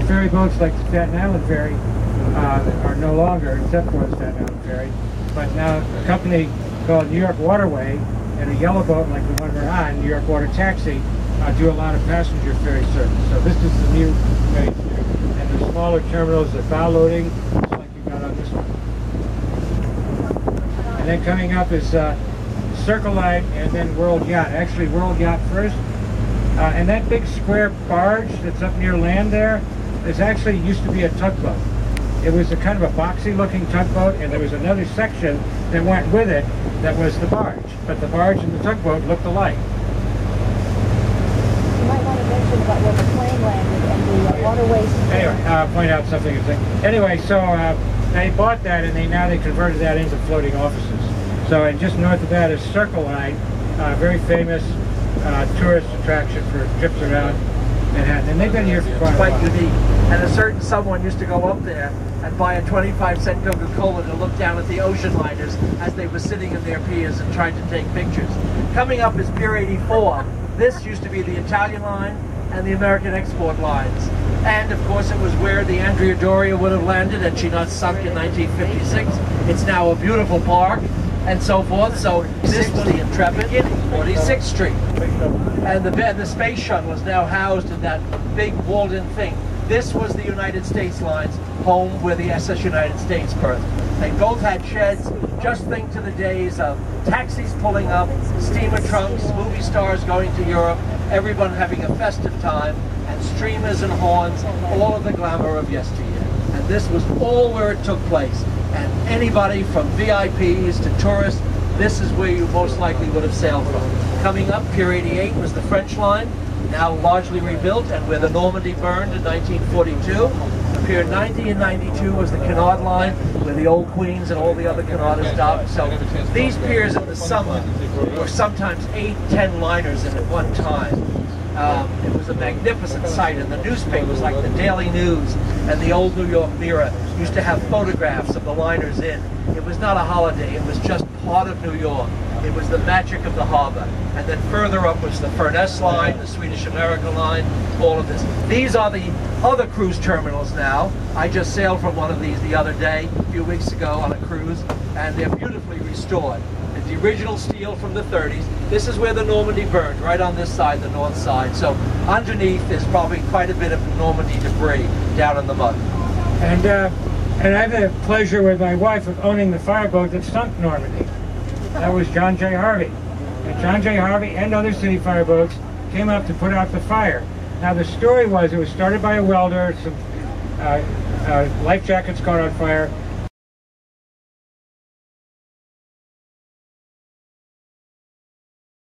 ferry boats like the Staten Island ferry are no longer, except for the Staten Island ferry. But now a company called New York Waterway and a yellow boat like the one we're on, New York Water Taxi, do a lot of passenger ferry service. So this is the new phase here. And the smaller terminals, the bow loading, just like you got on this one. And then coming up is Circle Line and then World Yacht. Actually, World Yacht first. And that big square barge that's up near land there is actually used to be a tugboat. It was a kind of a boxy looking tugboat, and there was another section that went with it that was the barge. But the barge and the tugboat looked alike. You might want to mention about where the plane landed and the waterways. Anyway, I'll point out something. Anyway, so they bought that, and now they converted that into floating offices. So, and just north of that is Circle Line, very famous tourist attraction for trips around Manhattan, and they've been here for quite a while. Unique. And a certain someone used to go up there and buy a 25-cent Coca-Cola to look down at the ocean liners as they were sitting in their piers and trying to take pictures. Coming up is Pier 84. This used to be the Italian line and the American export lines. And of course it was where the Andrea Doria would have landed had she not sunk in 1956. It's now a beautiful park and so forth. So this was the Intrepid, 46th Street. And the space shuttle is now housed in that big walled-in thing. This was the United States Lines home where the SS United States berthed. They both had sheds. Just think to the days of taxis pulling up, steamer trunks, movie stars going to Europe, everyone having a festive time, and streamers and horns, all of the glamour of yesteryear. And this was all where it took place. And anybody from VIPs to tourists, this is where you most likely would have sailed from. Coming up, Pier 88 was the French line, now largely rebuilt, and where the Normandy burned in 1942. Pier 90 and 92 was the Cunard line, where the old Queens and all the other Cunarders docked. So these piers in the summer were sometimes 8, 10 liners in at one time. It was a magnificent sight, and the newspapers like the Daily News and the Old New York Mirror used to have photographs of the liners in. It was not a holiday, it was just part of New York. It was the magic of the harbor. And then further up was the Furness line, the Swedish-American line, all of this. These are the other cruise terminals now. I just sailed from one of these the other day, a few weeks ago on a cruise, and they're beautifully restored. It's the original steel from the 30s. This is where the Normandy burned, right on this side, the north side. So underneath is probably quite a bit of Normandy debris down in the mud. And I have the pleasure with my wife of owning the fireboat that sunk Normandy. That was John J. Harvey. And John J. Harvey and other city fireboats came up to put out the fire. Now the story was it was started by a welder, some life jackets caught on fire,